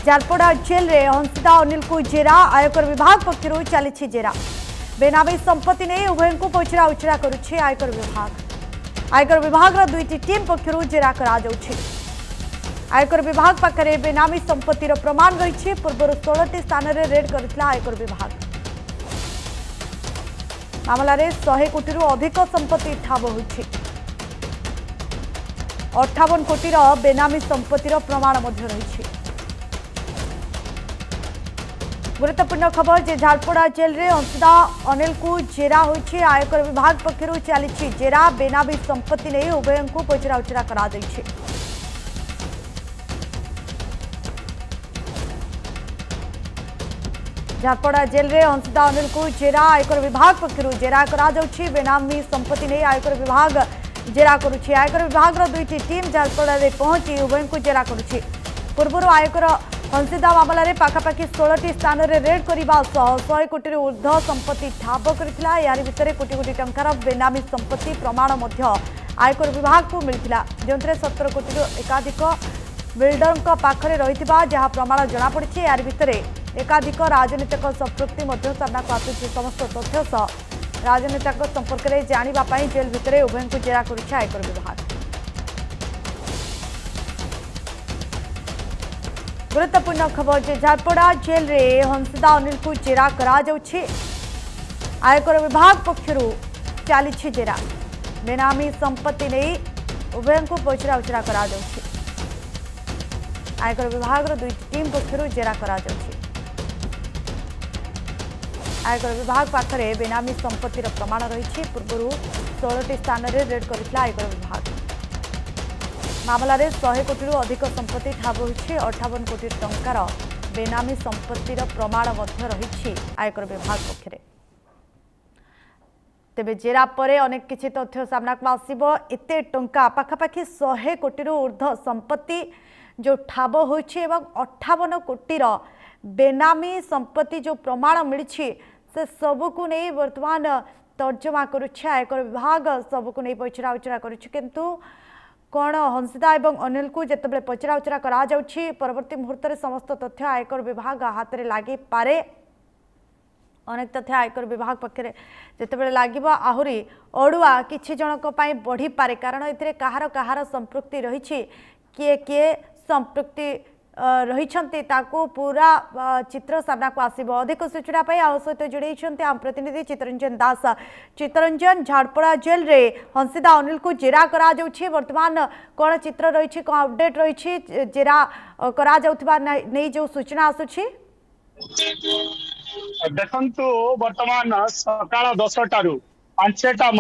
Jharpada jail रे हंसिता अनिल को जेरा आयकर विभाग पक्षर चली जेरा बेनामी संपत्ति नहीं उभय को पचरा उचरा करुच्छे आयकर विभाग दुईटी टीम पक्षर जेरा आयकर विभाग पाखे बेनामी संपत्तिर प्रमाण रही पूर्व 16टी स्थान में रेड करथिला आयकर विभाग मामलें 100 कोटी अधिक संपत्ति ठाब होछि 58 कोटी बेनामी संपत्तिर प्रमाण रही। गुरुत्वपूर्ण खबर जे झारपड़ा जेल रे हंसिता अनिल को जेरा होछि आयकर विभाग पक्षर चली जेरा बेनामी संपत्ति नहीं उभय को पचरा उचरा करा दैछि। झारपड़ा जेल रे हंसिता अनिल को जेरा आयकर विभाग पक्षर जेरा करा जाउछि बेनामी संपत्ति नहीं आयकर विभाग जेरा करुछि आयकर विभाग दुईटी टीम झारपड़ा रे पहुंची उभय को जेरा करुछि पूर्व आयकर हंसिता मामलें पाखापाखि 16टी स्थान में रेड करने 100 कोटी ऊर्ध्व संपत्ति ठाब करथिला यारि भितर कोटी कोटी टंकार बेनामी संपत्ति प्रमाण मध्य आयकर विभाग को मिलथिला जोंतरे 17 कोटी एकाधिक बिल्डर पाखरे रहिथिबा जहां प्रमाण जना पड़िछि यारि भितर एकाधिक राजनीतिक संपृक्ति मध्य सामना को आसुछि समस्त तथ्य सह राजनीतिक संपर्क में जानिबा पई जेल भितर उभय को जेरा करुछि आयकर विभाग। गुरुत्वपूर्ण खबर जे झारपड़ा जेल रे हंसिता अनिल को जेरा करा जाउछि आयकर विभाग पक्षर चली जेरा बेनामी संपत्ति नहीं उभय को पचरा उचरा करा जाउछि आयकर विभाग दुई टीम पक्षर जेरा करा जाउछि आयकर विभाग पाखरे बेनामी संपत्तिर प्रमाण रही पूर्व 16टी स्थान में रेड करथिला आयकर विभाग मामलें 100 कोटी अधिक संपत्ति ठाब होछि 58 कोटी टंकार बेनामी संपत्तिर प्रमाण रही आयकर विभाग पक्षर तेबे जेरा परे अनेक किछि तथ्य सामना को आसीबो एते टंका पाखापाखि 100 कोटी ऊर्ध्व संपत्ति जो ठाब होछि एवं 58 कोटीर बेनामी संपत्ति जो प्रमाण मिली से सबको नहीं वर्तमान तर्जमा करुच्छे आयकर विभाग सबको नहीं पचरा उचरा करुच्छे किंतु कौन हंसिता एवं अनिल को जितेबाला पचरा उचरा करा जाउछि परवर्ती मुहूर्त में समस्त तथ्य आयकर विभाग हाथ में लगी पारे अनेक तथ्य आयकर विभाग पक्षरे जितेबाला लागिबा आहुरी अड़ुआ किछि जनक पई बढ़ी पारे कारण एथिरे कहार कहार संपृक्ति रही किए किए संपृक्ति रही पूरा चित्र सामना को आसब अधिक सूचना सहित जोड़े आम प्रतिनिधि चित्तरंजन दास चित्तरंजन झारपड़ा जेल रे हंसिता अनिल को जेरा करा जाउछि वर्तमान कौन चित्र रही कौन अपडेट रही जेरा करा जाउथिबा नहीं जो सूचना आसुछि देखंतु वर्तमान सकाळ 10टा रु 5टा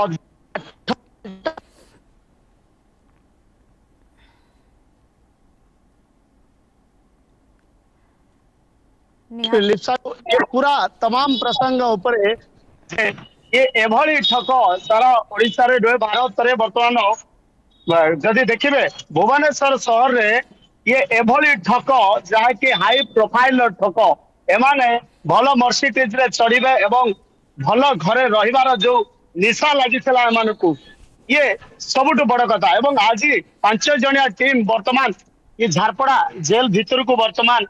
पूरा तमाम प्रसंग उपरे ये एभली ठक सारा ओडिशा रे भारत रे वर्तमान जदि देखिबे भुवनेश्वर शहर रे ये एभली ठक जहा कि हाई प्रोफाइल ठक एमाने भल मर्सिडीज रे चढ़िबे एवं भल घरे रहिबार जो निशा लागिଥିଲା एमानकु ये सबुठ बड़ कथा एवं आज 5 जणिया टीम वर्तमान ये झारपड़ा जेल भीतर को वर्तमान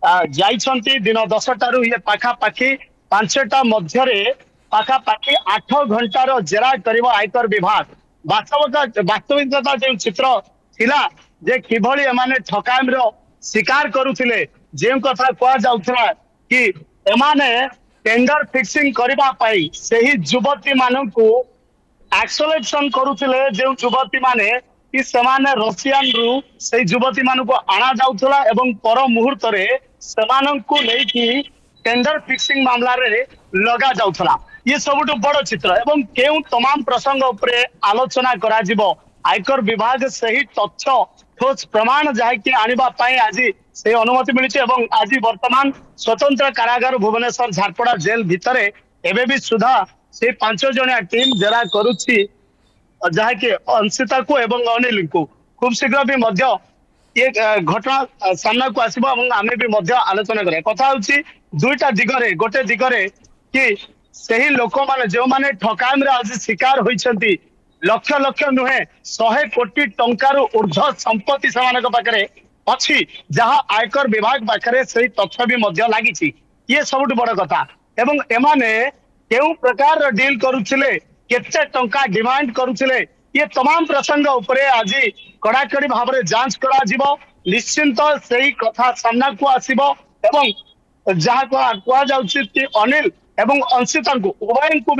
जाइछंती दिन 10टा रु ये पाखापाखि 5टा मध्यरे पाखापाखि 8 घंटार जेरा करिबो आयकर विभाग वास्तविकता जो चित्र थिला जे किभली एमाने ठकाम रो शिकार करुथिले जे कथा कुआ जाउथला कि एमाने टेंडर फिक्सिंग करिबा पाई सेही युवती मानकु एक्सलेक्शन करुथिले जे युवती माने कि सेमाने रशियन रु से युवती मानकु आना जाउथला एवं पर मुहूर्त रे सेमानकु लेकी टेंडर फिक्सिंग मामला रे लगा जाउथला ये सबुठ बड़ चित्र एवं केउ तमाम प्रसंग उपरे आलोचना करा जिवो आयकर विभाग सही तथ्य ठोस प्रमाण जाकि आनिबा पाई आज से अनुमति मिली एवं आज वर्तमान स्वतंत्र कारागार भुवनेश्वर झारपड़ा जेल भितर एबे भी सुधा से 5 जणिया टीम जेरा करुछि जहाँकि अंशिता को एवं अनिल को खूब शीघ्र भी मध्य ये घटना सामना को आसब आम भी मध्य आलोचना करें कथा हूँ दुईटा दिगरे गोटे दिगरे कि सही लोक मैंने जो मैंने ठकाम आज शिकार होती लक्ष लक्ष नुहे 100 कोटी टंकार ऊर्ध्व संपत्ति से पाखे अच्छी जहाँ आयकर विभाग पाखे से तथ्य भी लगी ये सब बड़ कथा एवं एमाने केउ प्रकार डील करुले केते टंका डिमांड करुले ये तमाम प्रसंग उपरे आज कड़ाकड़ी भाव में जांच करा निश्चिंत से कथा सामना को आसीबो एवं जहाँ कह कि अनिल एवं अंशिता उभय को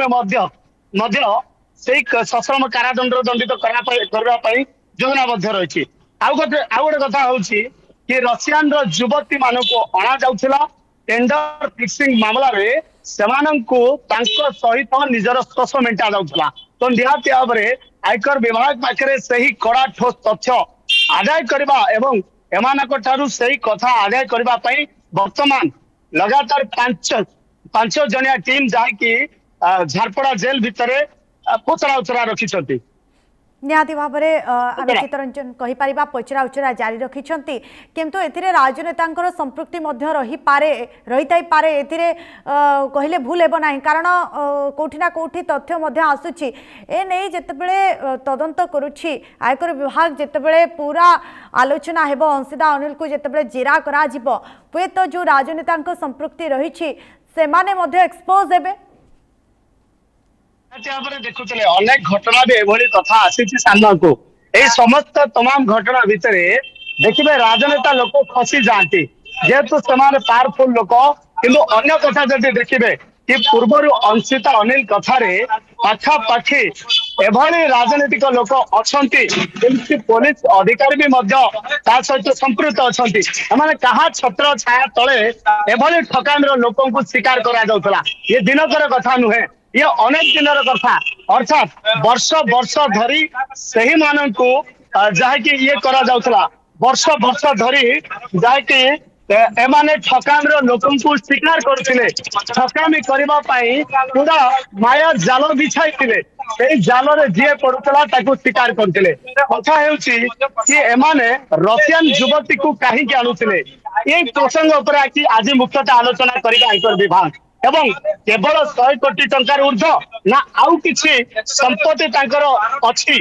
सश्रम कारादंड दंडित करने योजनाबद्ध रही आउ गोटे कथा हूँ कि रशियान युवती मान को अणा जाउथिला टेंडर फिक्सिंग मामला रे सेमानंकु तांको सहित निजर स्पर्श मेंटा जाउथिला तो निहाती भाव में आयकर विभाग पाखे से ही कड़ा ठोस तथ्य आदाय करबा एवं एमानक ठारू सही कथा आदाय करबा पई वर्तमान लगातार पांच जनिया टीम जाकी झारपड़ा जेल भितरे पचरा उचरा रखिछंती निहाती भाव में आम चित्तरंजन कहीपर पचरा उचरा जारी रखिंट किंतु ए राजनेता संपृक्ति रही पारे कहले भूल हेब ना कारण कौटिना कौटि तथ्य आसूची ए नहीं जितेबले तदंत करुच्ची आयकर विभाग जितेबले पूरा आलोचना हेब अंशिता अनिल को जितेबले जेरा करा जिवो हुए तो जो राजनेता संपृक्ति रही से माने एक्सपोज हेबे देखुले अनेक घटना भी एभली कथा आसी सामना को यही समस्त तमाम घटना भितर देखिए राजनेता लोक खसी जाती जेहेतु से पावरफुल लोक किंतु अन्य कथा जब देखिए कि पूर्वर अंशिता अनिल कथार पाखापाखि एभली राजनीतिक लोक अच्छा पुलिस अधिकारी भी सहित संपृक्त अच्छा क्या छत्र छाया तले एभली ठकामी लोक शिकार करा ये दिनकर कथा नुहे ये अनेक दिन कथा अर्थात वर्ष वर्ष धरी सही मान को जहाँकि ये करा जाउथला वर्ष वर्ष धरी जहाँकि एमाने ठकामी लोक शिकार करते ठकामी करने पूरा माया जाल बिछाई जाल जी पड़ूला शिकार करते कथा कि एमाने रशियान युवती को कहीं आणुले ये प्रसंग आज मुख्यतः आलोचना करेगा आयकर विभाग एवं केवल 100 कोटी टंकार ऊर्ध ना आउ किछि संपत्ति तांकर अछि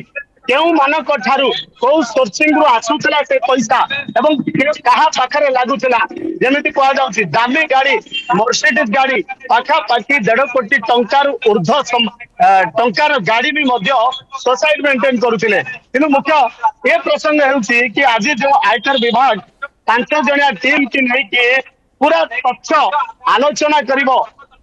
केउ मानक ठारू को सोर्सिंग रु आसुतला से पैसा एवं कहा पाखरे लागुतला जेमिति कह जाउछि दामी गाड़ी मर्सिडीज गाड़ी पाखा पाखी 1.5 कोटी टंकार ऊर्ध टंकार गाड़ी भी मध्य सोसाइटी मेंटेन करुथिले किंतु मुख्य ए प्रसंग हेउछि कि आज जो आयकर विभाग 5 जणिया टीम की नहीं कि पूरा तथ्य आलोचना करिबो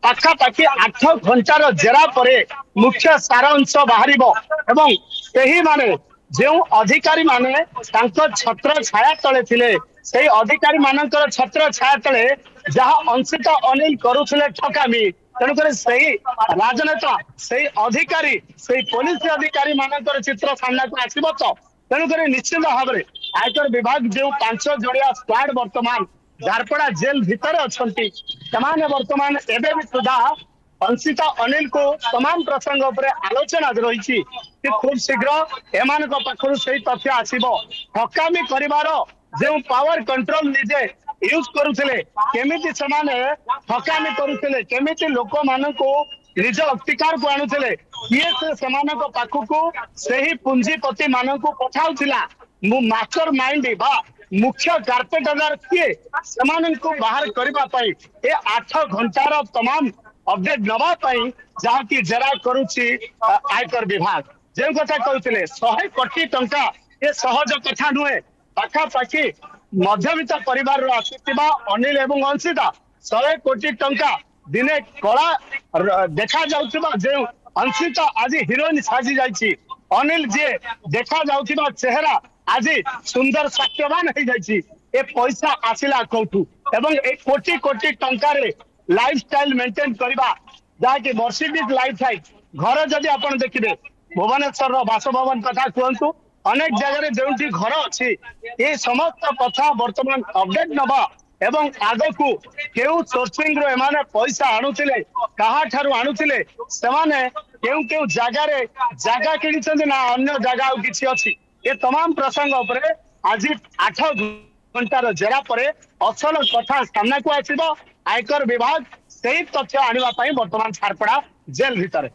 पाखापाखि 8 घंटार जेरा परे मुख्य सारांश बाहर एवं सही माने जो अधिकारी माने छत्र छाया तले थिले से अधिकारी मानकर छत्र छाया तले जहाँ अंशिता अनिल करुले ठकामी तेणुक सही राजनेता से अधिकारी से पुलिस अधिकारी मानकर चित्र सामना को आसब तो तेणुक निश्चित भाव में आयकर विभाग जो 5 जणिया स्क्वाड वर्तमान झारपड़ा जेल भितर अच्छा वर्तमान एवं भी सुधा अंशिता अनिल को तमाम प्रसंग आलोचना रही खूब शीघ्र एमान पाखु से तथ्य आसब ठकामी कर जो पावर कंट्रोल निजे यूज करुले केमिति से ठकामी करुले केमिति लोक मान को निज अख्तिकार को आणुले किए से पाखक से ही पुंजीपति मान को पठाउला मास्टर माइंड बा मुख्य कार्पेटर किए को बाहर करने ये 8 घंटार तमाम अपडेट नवाई जहाँकि जेरा करुच्ची आयकर विभाग जो कथा कहते 100 कोटी टंका ये सहज कथा नुहे पाखापाखि मध्यवित्त परिवार आसुवा अनिल एवं अंशिता 100 कोटी टंका दिने कला देखा जाउथिबा जो अंशिता आज हिरोइन साजी जाइछि अनिल जे देखा जाउथिबा चेहरा आज सुंदर सत्यवान हो जाए पैसा आसला कौटू एवं एक कोटी कोटी टंकार लाइफ स्टाइल मेंटेन करवा जहाँकि मर्सिडीज लाइफ है घर जदि आप देखिए भुवनेश्वर बासभवन कथा कहतु अनेक जगह जो घर अच्छी ये समस्त कथा बर्तमान अपडेट नवा एवं आग को केउ सोर्सिंग रो एमाने पैसा आणुथिले कहा ठारू आणुथिले सेमाने केउ केउ जागा किनिछन ना अन्य जागा किछि अछि ये तमाम प्रसंग उपरे आज 8 घंटार जेरा परे असल कथा सामना को आसिबो आयकर विभाग से तथ्य आनिबा पई वर्तमान झारपड़ा जेल भितर